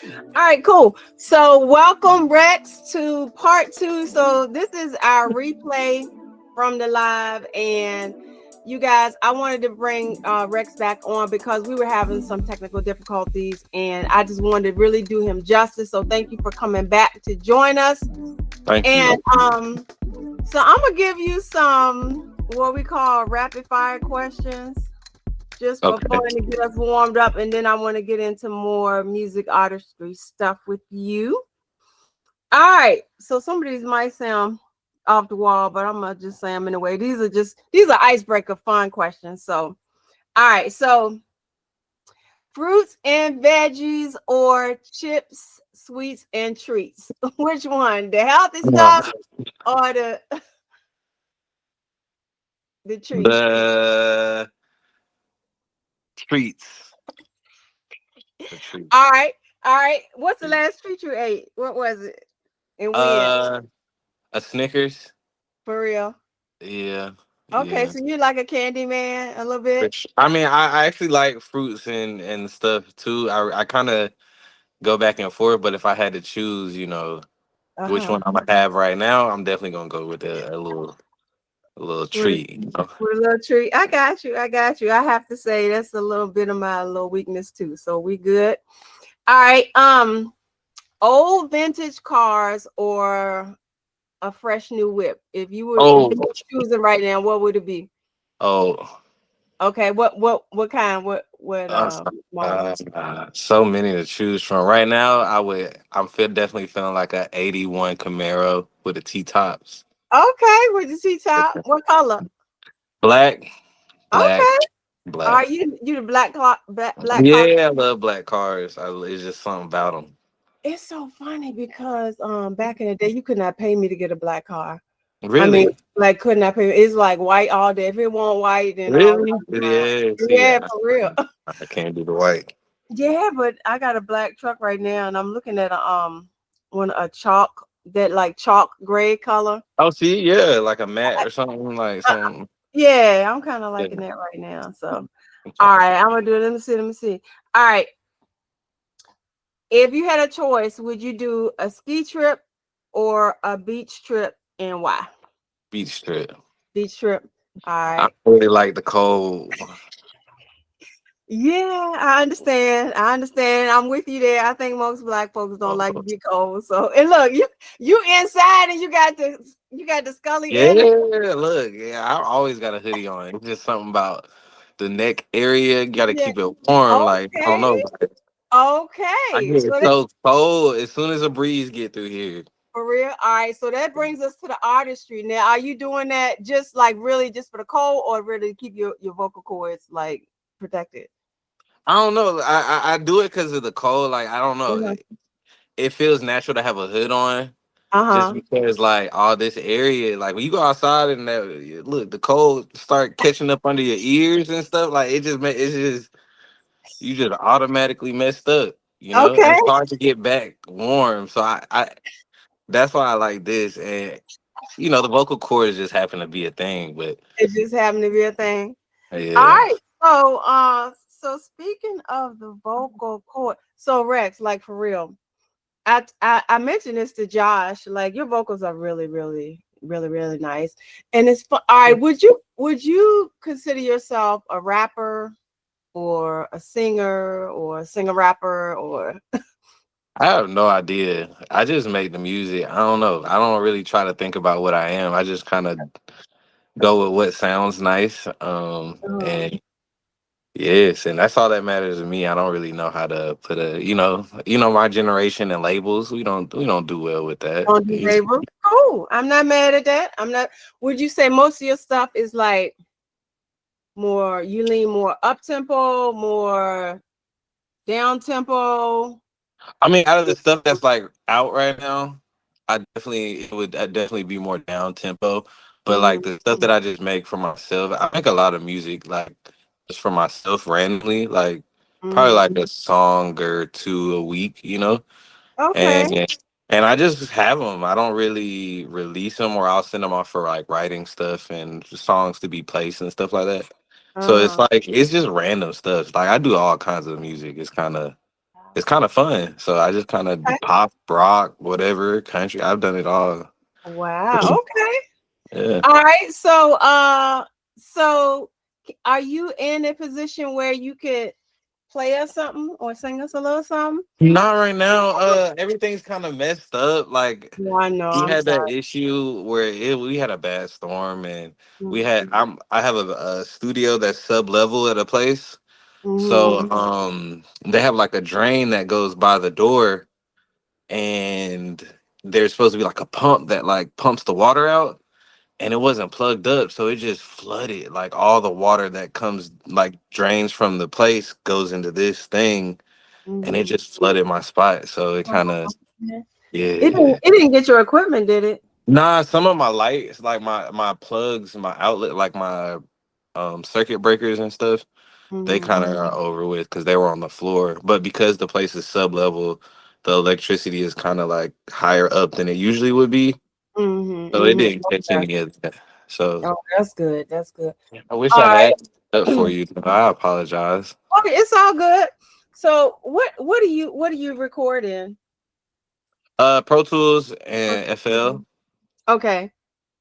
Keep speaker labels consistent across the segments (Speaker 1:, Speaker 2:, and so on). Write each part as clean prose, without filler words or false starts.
Speaker 1: All right, cool. So, welcome Rex to part two. So, this is our replay from the live, and you guys, I wanted to bring Rex back on because we were having some technical difficulties, and I just wanted to really do him justice. So, thank you for coming back to join us.
Speaker 2: Thank
Speaker 1: And
Speaker 2: you.
Speaker 1: so I'm gonna give you some what we call rapid fire questions just for
Speaker 2: Okay.
Speaker 1: fun to get us warmed up, and then I want to get into more music artistry stuff with you. All right. So some of these might sound off the wall, but I'm gonna just say them anyway. These are icebreaker fun questions. So all right. So fruits and veggies or chips, sweets and treats. Which one? The healthy
Speaker 2: Uh,
Speaker 1: stuff or the treats?
Speaker 2: the treats. The treats.
Speaker 1: All right. All right. What's the last treat you ate? What was it? And when?
Speaker 2: Uh, a Snickers.
Speaker 1: For real.
Speaker 2: Yeah,
Speaker 1: Okay,
Speaker 2: yeah.
Speaker 1: so you like a candy man a little bit?
Speaker 2: I mean, I actually like fruits and stuff too. I kind of go back and forth, but if I had to choose, which
Speaker 1: Uh-huh.
Speaker 2: one I'm gonna have right now, I'm definitely gonna go with a little
Speaker 1: With,
Speaker 2: treat.
Speaker 1: with a little treat. I got you. I got you. I have to say that's a little bit of my little weakness too. So we good. All right. Old vintage cars or a fresh new whip. If
Speaker 2: Oh,
Speaker 1: you were choosing right now, what would it be?
Speaker 2: oh.
Speaker 1: Okay, what kind? What
Speaker 2: Uh,
Speaker 1: model?
Speaker 2: so many to choose from. Right now, definitely feeling like a '81 Camaro with the T tops.
Speaker 1: Okay, with the T top. What color?
Speaker 2: Black, black,
Speaker 1: Okay.
Speaker 2: black.
Speaker 1: Are you the black car?
Speaker 2: Yeah, I love black cars. It's just something about them.
Speaker 1: It's so funny because back in the day you could not pay me to get a black car. I mean,
Speaker 2: Really,
Speaker 1: like could not pay me. It's like white all day. If it want white, then all
Speaker 2: really.
Speaker 1: fine.
Speaker 2: Yeah, see,
Speaker 1: Yeah, for real.
Speaker 2: I can't do the white.
Speaker 1: Yeah, but I got a black truck right now, and I'm looking at a chalk that like chalk gray color.
Speaker 2: Oh, see, yeah, like a matte or something like
Speaker 1: Uh,
Speaker 2: something.
Speaker 1: yeah, I'm kind of
Speaker 2: Yeah.
Speaker 1: liking that right now. So, all right, I'm gonna do it. Let me see. Let me see. All right, if you had a choice, would you do a ski trip or a beach trip, and why?
Speaker 2: Beach trip.
Speaker 1: Beach trip. All
Speaker 2: I
Speaker 1: right.
Speaker 2: really like the cold.
Speaker 1: Yeah, I understand. I understand. I'm with you there. I think most black folks don't like to be cold. So, and look, you inside and you got the scully
Speaker 2: Yeah,
Speaker 1: in it.
Speaker 2: look, yeah, I always got a hoodie on. It's just something about the neck area. You got to
Speaker 1: Yeah.
Speaker 2: keep it warm. Like I don't
Speaker 1: Okay.
Speaker 2: know, I
Speaker 1: Okay.
Speaker 2: get
Speaker 1: So
Speaker 2: it
Speaker 1: that
Speaker 2: so cold as soon as a breeze get through here.
Speaker 1: for real. All right. So that brings us to the artistry. Now, are you doing that just like really just for the cold or really to keep your vocal cords like protected?
Speaker 2: I don't know. I do it because of the cold. Like I don't know.
Speaker 1: Uh
Speaker 2: It feels natural to have a hood on, just
Speaker 1: huh.
Speaker 2: because like all this area. Like when you go outside and look, the cold start catching up under your ears and stuff. Like it's just you just automatically messed up. And
Speaker 1: Okay.
Speaker 2: it's hard to get back warm. So I that's why I like this. And the vocal cords just happen to be a thing. But
Speaker 1: It just happened to be a thing. All
Speaker 2: yeah,
Speaker 1: right. So speaking of the vocal cord, so Rex, like for real, I mentioned this to Josh. Like your vocals are really, really, really, really nice, and it's fun. All right. Would you consider yourself a rapper or a singer or a singer rapper or
Speaker 2: I have no idea. I just make the music. I don't know. I don't really try to think about what I am. I just kind of go with what sounds nice.
Speaker 1: uh,
Speaker 2: And yes, and that's all that matters to me. I don't really know how to put my generation and labels. We don't do well with that.
Speaker 1: on the label? Cool. I'm not mad at that. I'm not. Would you say most of your stuff is like more? You lean more up tempo, more down tempo.
Speaker 2: I mean, out of the stuff that's like out right now, I'd definitely be more down tempo. But like
Speaker 1: Mhm,
Speaker 2: the stuff that I just make for myself, I make a lot of music like just for myself randomly, like probably
Speaker 1: mhm.
Speaker 2: like a song or two a week.
Speaker 1: Okay.
Speaker 2: And I just have them. I don't really release them, or I'll send them off for like writing stuff and songs to be placed and stuff like that. So it's
Speaker 1: Uh-huh.
Speaker 2: like it's just random stuff. Like I do all kinds of music. It's kind of it's kind of fun. So I just kind of do
Speaker 1: Okay.
Speaker 2: pop, rock, whatever, country. I've done it all.
Speaker 1: Wow. Okay.
Speaker 2: Yeah.
Speaker 1: All right. So are you in a position where you could play us something or sing us a little something?
Speaker 2: Not right now. Everything's kind of messed up. Like
Speaker 1: No, I know.
Speaker 2: we
Speaker 1: I'm
Speaker 2: had that
Speaker 1: sorry.
Speaker 2: issue where we had a bad storm, and we
Speaker 1: Mm-hmm.
Speaker 2: had I have a studio that's sub level at a place.
Speaker 1: Mm-hmm.
Speaker 2: So they have like a drain that goes by the door, and there's supposed to be like a pump that like pumps the water out, and it wasn't plugged up, so it just flooded. Like all the water that comes like drains from the place goes into this thing, and it
Speaker 1: Mm-hmm.
Speaker 2: just flooded my spot. So it kind of yeah.
Speaker 1: It didn't get your equipment, did it?
Speaker 2: Nah, some of my lights, like my plugs, my outlet, like my circuit breakers and stuff, they
Speaker 1: Mm-hmm.
Speaker 2: kind of are over with because they were on the floor. But because the place is sub level, the electricity is kind of like higher up than it usually would be.
Speaker 1: Mm-hmm.
Speaker 2: So it
Speaker 1: Mm-hmm.
Speaker 2: didn't catch
Speaker 1: Okay.
Speaker 2: any of that. So
Speaker 1: Oh, that's good. That's good.
Speaker 2: I wish
Speaker 1: All
Speaker 2: I
Speaker 1: right.
Speaker 2: had up for you. I apologize.
Speaker 1: Okay, it's all good. So what do you record in?
Speaker 2: Pro Tools and FL.
Speaker 1: Okay.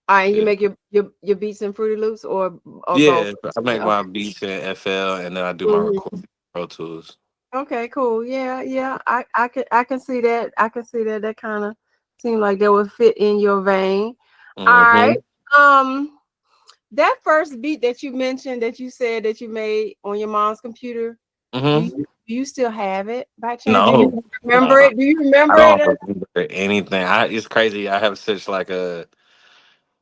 Speaker 1: All right, you
Speaker 2: Yeah.
Speaker 1: make your beats in Fruity Loops or both?
Speaker 2: Yeah, I make
Speaker 1: Yeah.
Speaker 2: my beats in FL and then I do my
Speaker 1: Mhm.
Speaker 2: recording in Pro Tools.
Speaker 1: Okay, cool. Yeah, yeah. I can see that. I can see that. That kind of seemed like that would fit in your vein. All right.
Speaker 2: Mm-hmm.
Speaker 1: Um, that first beat that you mentioned that you said that you made on your mom's computer,
Speaker 2: Mm-hmm.
Speaker 1: do you still have it by chance? Do
Speaker 2: No,
Speaker 1: you remember
Speaker 2: no,
Speaker 1: it? Do you
Speaker 2: I
Speaker 1: remember it?
Speaker 2: don't remember anything. It's crazy. I have such like a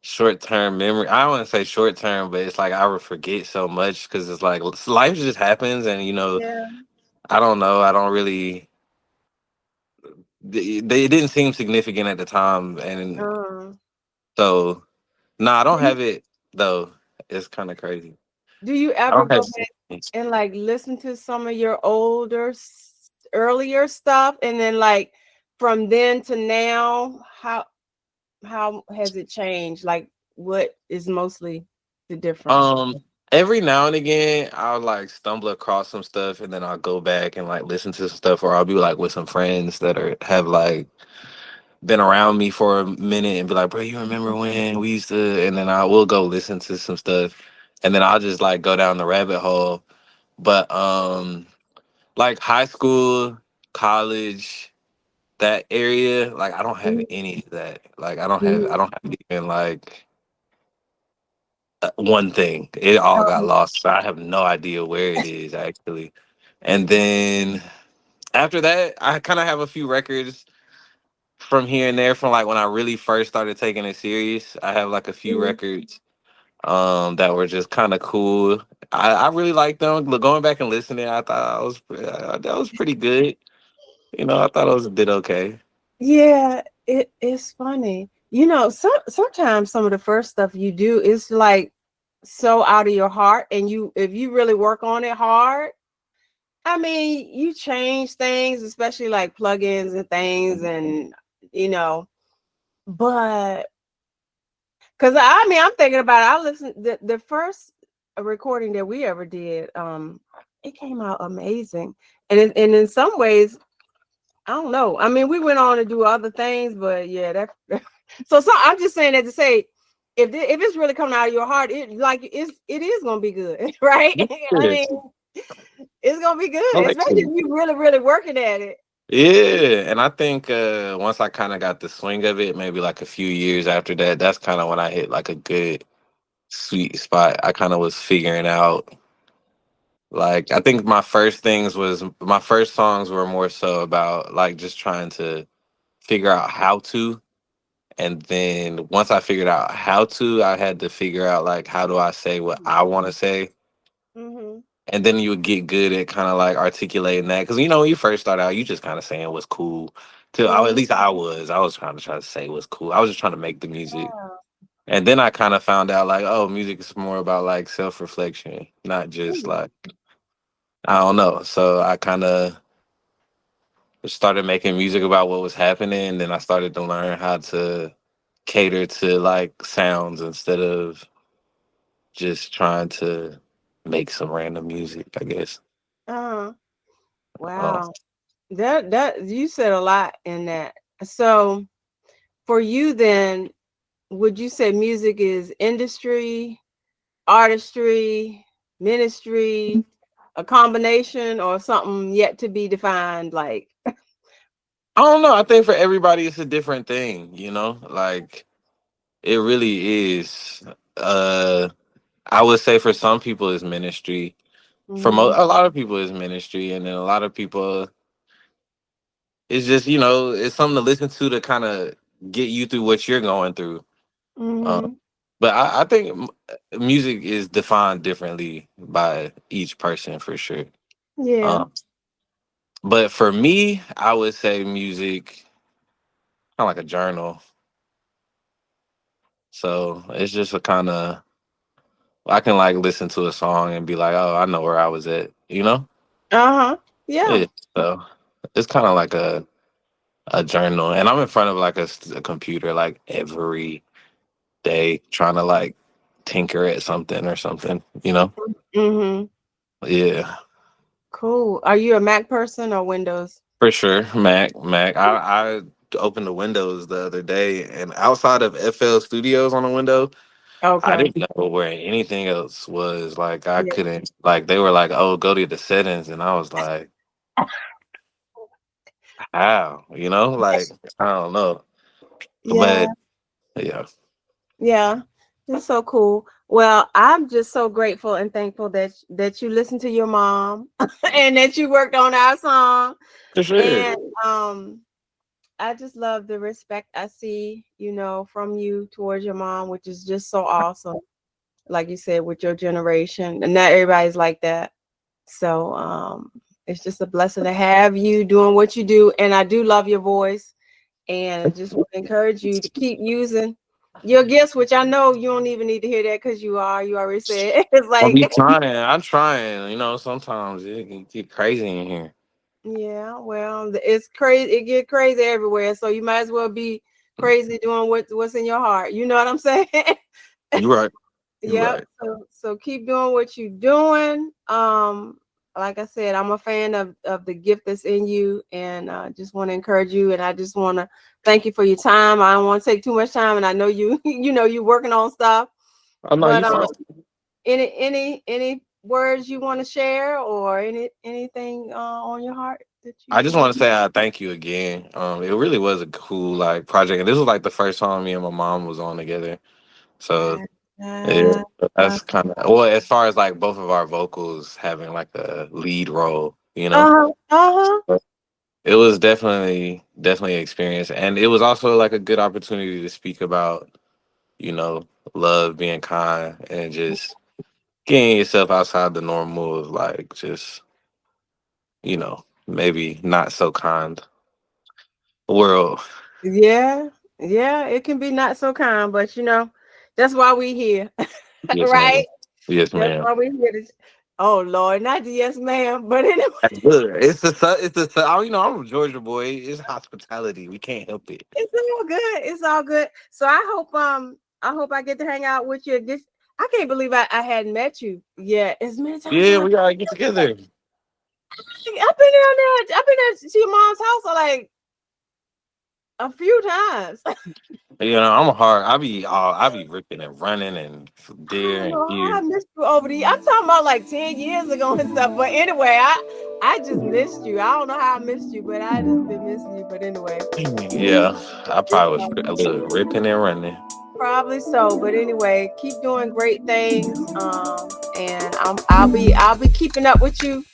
Speaker 2: short term memory. I don't want to say short term, but it's like I would forget so much because it's like life just happens, and
Speaker 1: Yeah.
Speaker 2: I don't know. I don't really. They didn't seem significant at the time, and
Speaker 1: Uh,
Speaker 2: so no, I
Speaker 1: do
Speaker 2: don't
Speaker 1: you
Speaker 2: have it though. It's kind of crazy.
Speaker 1: do you
Speaker 2: I
Speaker 1: ever
Speaker 2: don't
Speaker 1: go
Speaker 2: have.
Speaker 1: back and like listen to some of your earlier stuff and then like from then to now, how has it changed? Like what is mostly the difference?
Speaker 2: Um, every now and again, I'll like stumble across some stuff, and then I'll go back and like listen to some stuff, or I'll be like with some friends that have like been around me for a minute, and be like, "Bro, you remember when we used to?" And then I will go listen to some stuff, and then I'll just like go down the rabbit hole. But like high school, college, that area, like I don't have any of that. Like I
Speaker 1: Mhm.
Speaker 2: don't have even like one thing. It all got lost. So I have no idea where it is actually. And then after that, I kind of have a few records from here and there from like when I really first started taking it serious. I have like a few
Speaker 1: Mhm.
Speaker 2: records that were just kind of cool. I really liked them. Going back and listening, I thought that was pretty good. I thought it was did okay.
Speaker 1: Yeah, it's funny. Sometimes some of the first stuff you do is like so out of your heart, and if you really work on it hard, I mean, you change things, especially like plugins and things, and you know, but because I mean, I'm thinking about it. I listened the first recording that we ever did. It came out amazing, and in some ways, I don't know. I mean, we went on to do other things, but yeah, that. So I'm just saying that to say, if it's really coming out of your heart, it is gonna be good, right? I
Speaker 2: Yeah.
Speaker 1: mean, it's gonna be good,
Speaker 2: Like,
Speaker 1: especially if you really working at it.
Speaker 2: yeah, and I think once I kind of got the swing of it, maybe like a few years after that, that's kind of when I hit like a good sweet spot. I kind of was figuring out like I think my first songs were more so about like just trying to figure out how to, and then once I figured out how to, I had to figure out like how do I say what I want to say.
Speaker 1: Mm-hmm.
Speaker 2: And then you would get good at kind of like articulating that because when you first start out, you just kind of saying what's cool. At
Speaker 1: Mm-hmm.
Speaker 2: least I was try to say what's cool. I was just trying to make the music, and then I kind of found out like, oh, music is more about like self reflection, not just like I don't know. So I kind of started making music about what was happening, and then I started to learn how to cater to like sounds instead of just trying to make some random music. I guess.
Speaker 1: Uh,
Speaker 2: Um,
Speaker 1: wow. That you said a lot in that. So for you then, would you say music is industry, artistry, ministry, a combination, or something yet to be defined? Like,
Speaker 2: I don't know. I think for everybody it's a different thing, you know? Like it really is. Uh I would say for some people it's ministry. For
Speaker 1: mm-hmm,
Speaker 2: a lot of people it's ministry, and then a lot of people it's just, it's something to listen to kind of get you through what you're going through. Um,
Speaker 1: mm-hmm,
Speaker 2: but I think music is defined differently by each person for sure.
Speaker 1: yeah,
Speaker 2: Um, but for me, I would say music kind of like a journal. So it's just a kind of I can like listen to a song and be like, oh, I know where I was at, you know?
Speaker 1: uh-huh, yeah,
Speaker 2: Yeah. So it's kind of like a journal, and I'm in front of like a computer like every day trying to like tinker at something or something, you know?
Speaker 1: mm-hmm,
Speaker 2: Yeah.
Speaker 1: cool. Are you a Mac person or Windows?
Speaker 2: For sure. Mac. I opened the windows the other day, and outside of FL Studios on the window, I
Speaker 1: Okay,
Speaker 2: didn't know where anything else was. Like I
Speaker 1: yeah,
Speaker 2: couldn't like they were like, oh, go to the settings, and I was like, how? Like I don't know.
Speaker 1: yeah,
Speaker 2: But yeah.
Speaker 1: yeah. It's so cool. Well, I'm just so grateful and thankful that you listened to your mom and that you worked on our song.
Speaker 2: For sure.
Speaker 1: And I just love the respect I see, from you towards your mom, which is just so awesome. Like you said, with your generation, and not everybody's like that. So it's just a blessing to have you doing what you do. And I do love your voice, and I just want to encourage you to keep using your gifts, which I know you don't even need to hear that because you already said it's
Speaker 2: I'll be
Speaker 1: like
Speaker 2: trying. I'm trying. Sometimes it can get crazy in here.
Speaker 1: yeah, well, it's crazy. It get crazy everywhere. So you might as well be crazy doing what's in your heart. You know what I'm saying?
Speaker 2: You're right. You're
Speaker 1: Yep.
Speaker 2: right.
Speaker 1: So keep doing what you're doing. Like I said, I'm a fan of the gift that's in you, and just want to encourage you. And I just want to thank you for your time. I don't want to take too much time, and I know you, you working on stuff.
Speaker 2: Oh no,
Speaker 1: But
Speaker 2: you fine.
Speaker 1: any words you want to share, or anything on your heart that
Speaker 2: I
Speaker 1: you
Speaker 2: just
Speaker 1: want
Speaker 2: want to say I thank you again. It really was a cool like project, and this was like the first time me and my mom was on together. So
Speaker 1: to?
Speaker 2: yeah,
Speaker 1: Uh
Speaker 2: that's kind of well as far as like both of our vocals having like a lead role.
Speaker 1: huh. Uh-huh.
Speaker 2: It was definitely an experience, and it was also like a good opportunity to speak about you know love, being kind, and just getting yourself outside the normal of like just maybe not so kind world.
Speaker 1: Yeah, yeah, it can be not so kind, but that's why we here,
Speaker 2: Yes,
Speaker 1: right?
Speaker 2: ma'am. Yes,
Speaker 1: That's
Speaker 2: ma'am.
Speaker 1: why we here. Oh Lord, not the yes, ma'am, but anyway,
Speaker 2: Look, I'm a Georgia boy. It's hospitality. We can't help it.
Speaker 1: it's all good. It's all good. So I hope I get to hang out with you. This I can't believe I hadn't met you yet. As many times as
Speaker 2: Yeah, we gotta get together.
Speaker 1: I've been down there. I've been at your mom's house like a few times.
Speaker 2: I'm a hard. I be ripping and running and
Speaker 1: I
Speaker 2: there
Speaker 1: don't
Speaker 2: and
Speaker 1: know how I
Speaker 2: here.
Speaker 1: missed you over the years. I'm talking about like 10 years ago and stuff. But anyway, I just missed you. I don't know how I missed you, but I just been missing you. But anyway,
Speaker 2: Yeah, I
Speaker 1: it's
Speaker 2: probably was a little ripping and running.
Speaker 1: probably so. But anyway, keep doing great things. And I'll be keeping up with you.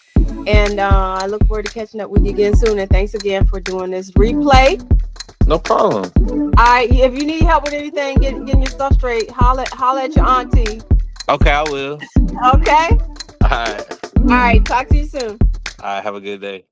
Speaker 1: And I look forward to catching up with you again soon. And thanks again for doing this replay.
Speaker 2: No problem.
Speaker 1: All right, if you need help with anything, getting your stuff straight, holla at your auntie.
Speaker 2: Okay, I will.
Speaker 1: Okay.
Speaker 2: All right.
Speaker 1: All right. Talk to you soon.
Speaker 2: All right. Have a good day.